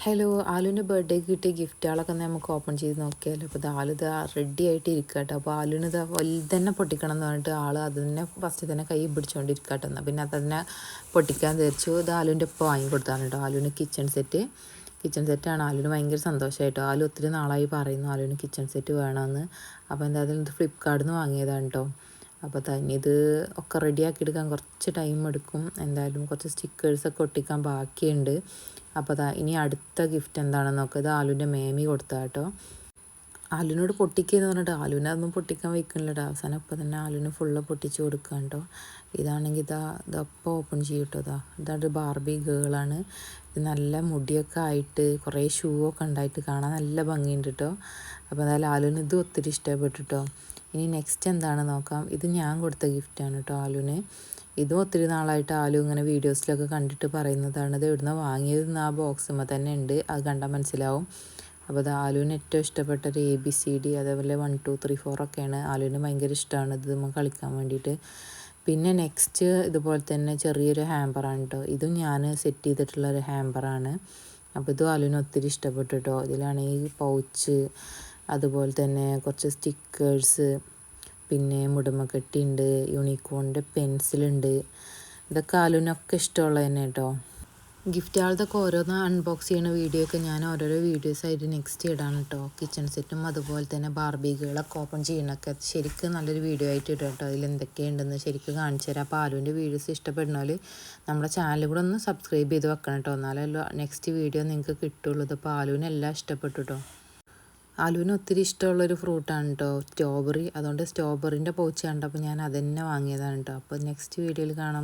Hello, ആലുവിൻ്റെ ബർത്ത്ഡേക്ക് കിട്ടിയ ഗിഫ്റ്റുകളൊക്കെ നമുക്ക് ഓപ്പൺ ചെയ്ത് നോക്കിയാലോ. അപ്പോൾ ആലു ഇത് റെഡി ആയിട്ട് ഇരിക്കുക കേട്ടോ. അപ്പോൾ ആലുവിന് ഇത് വലുതന്നെ പൊട്ടിക്കണം എന്ന് പറഞ്ഞിട്ട് ആൾ അത് തന്നെ ഫസ്റ്റ് തന്നെ കൈ പിടിച്ചുകൊണ്ടിരിക്കുക കേട്ടോ. എന്നാൽ പിന്നെ അതന്നെ പൊട്ടിക്കാൻ തീർച്ചു. ഇത് ആലുവിൻ്റെ ഇപ്പോൾ വാങ്ങിക്കൊടുത്താണ് കേട്ടോ. ആലുവിന് കിച്ചൺ സെറ്റാണ്. ആലുവിന് ഭയങ്കര സന്തോഷമായിട്ടോ. ആലു ഒത്തിരി നാളായി പറയുന്നു ആലുവിന് കിച്ചൺ സെറ്റ് വേണമെന്ന്. അപ്പോൾ എന്തായാലും ഇത് ഫ്ലിപ്കാർട്ടിൽ നിന്ന് വാങ്ങിയതാണ് കേട്ടോ. അപ്പോൾ തന്നെ ഇത് ഒക്കെ റെഡിയാക്കി എടുക്കാൻ കുറച്ച് ടൈം എടുക്കും. എന്തായാലും കുറച്ച് സ്റ്റിക്കേഴ്സൊക്കെ ഒട്ടിക്കാൻ ബാക്കിയുണ്ട്. അപ്പോൾ ഇനി അടുത്ത ഗിഫ്റ്റ് എന്താണെന്ന് നോക്കുക. ഇത് ആലുവിൻ്റെ മേമി കൊടുത്താൽ കേട്ടോ. ആലുവിനോട് പൊട്ടിക്കുകയെന്ന് പറഞ്ഞിട്ട് ആലുവിനെ അതൊന്നും പൊട്ടിക്കാൻ വയ്ക്കുന്നില്ല. അവസാനം ഇപ്പോൾ തന്നെ ആലുവിന് ഫുള്ള് പൊട്ടിച്ച് കൊടുക്കുക കേട്ടോ. ഇതാണെങ്കിൽ ഇതപ്പോൾ ഓപ്പൺ ചെയ്യും കേട്ടോ. ഇതാണ് ബാർബി ഗേളാണ്. ഇത് നല്ല മുടിയൊക്കെ ആയിട്ട് കുറേ ഷൂ ഒക്കെ ഉണ്ടായിട്ട് കാണാൻ നല്ല ഭംഗിയുണ്ട് കേട്ടോ. അപ്പോൾ എന്തായാലും ആലുവിന് ഇത് ഒത്തിരി ഇഷ്ടപ്പെട്ടു കേട്ടോ. ഇനി നെക്സ്റ്റ് എന്താണെന്ന് നോക്കാം. ഇത് ഞാൻ കൊടുത്ത ഗിഫ്റ്റാണ് കേട്ടോ ആലുവിന്. ഇതും ഒത്തിരി നാളായിട്ട് ആലു ഇങ്ങനെ വീഡിയോസിലൊക്കെ കണ്ടിട്ട് പറയുന്നതാണ്. ഇത് ഇവിടുന്ന് വാങ്ങിയതെന്ന് ആ ബോക്സുമ്പോൾ തന്നെ ഉണ്ട്, അത് കണ്ടാൽ മനസ്സിലാവും. അപ്പോൾ അത് ആലുവിന് ഏറ്റവും ഇഷ്ടപ്പെട്ടൊരു ABCD അതേപോലെ 1 2 3 4 ഒക്കെയാണ്. ആലുവിന് ഭയങ്കര ഇഷ്ടമാണ് ഇത് നമ്മൾ കളിക്കാൻ വേണ്ടിയിട്ട്. പിന്നെ നെക്സ്റ്റ് ഇതുപോലെ തന്നെ ചെറിയൊരു ഹാമ്പറാണ് കേട്ടോ. ഇതും ഞാൻ സെറ്റ് ചെയ്തിട്ടുള്ളൊരു ഹാമ്പറാണ്. അപ്പോൾ ഇതും ആലുവിന് ഒത്തിരി ഇഷ്ടപ്പെട്ടു കേട്ടോ. ഇതിലാണെങ്കിൽ പൗച്ച്, അതുപോലെ തന്നെ കുറച്ച് സ്റ്റിക്കേഴ്സ്, പിന്നെ മുടുമക്കെട്ടിയുണ്ട്, യൂണിക്കോണിൻ്റെ പെൻസിലുണ്ട്. ഇതൊക്കെ ആലുവിനൊക്കെ ഇഷ്ടമുള്ളത് തന്നെ കേട്ടോ. ഗിഫ്റ്റുകളതൊക്കെ ഓരോന്ന് അൺബോക്സ് ചെയ്യുന്ന വീഡിയോ ഒക്കെ ഞാൻ ഓരോരോ വീഡിയോസായിട്ട് നെക്സ്റ്റ് ഇടാണ് കേട്ടോ. കിച്ചൺ സെറ്റും അതുപോലെ തന്നെ ബാർബികളൊക്കെ ഓപ്പൺ ചെയ്യണമൊക്കെ ശരിക്കും നല്ലൊരു വീഡിയോ ആയിട്ട് ഇടാം കേട്ടോ. അതിൽ എന്തൊക്കെയുണ്ടെന്ന് ശരിക്കും കാണിച്ചു തരാം. അപ്പോൾ ആലുവിൻ്റെ വീഡിയോസ് ഇഷ്ടപ്പെടുന്നാൽ നമ്മുടെ ചാനൽ കൂടെ ഒന്ന് സബ്സ്ക്രൈബ് ചെയ്ത് വെക്കണം കേട്ടോ. എന്നാലല്ലോ നെക്സ്റ്റ് വീഡിയോ നിങ്ങൾക്ക് കിട്ടുള്ളൂ. അപ്പോൾ ആലുവിനെല്ലാം ഇഷ്ടപ്പെട്ടു കേട്ടോ. ആലുവിന് ഒത്തിരി ഇഷ്ടമുള്ളൊരു ഫ്രൂട്ടാണ് കേട്ടോ സ്ട്രോബെറി. അതുകൊണ്ട് സ്ട്രോബെറിൻ്റെ പൗച്ച് കണ്ടപ്പോൾ ഞാൻ അത് തന്നെ വാങ്ങിയതാണ് കേട്ടോ. അപ്പോൾ നെക്സ്റ്റ് വീഡിയോയിൽ കാണാം.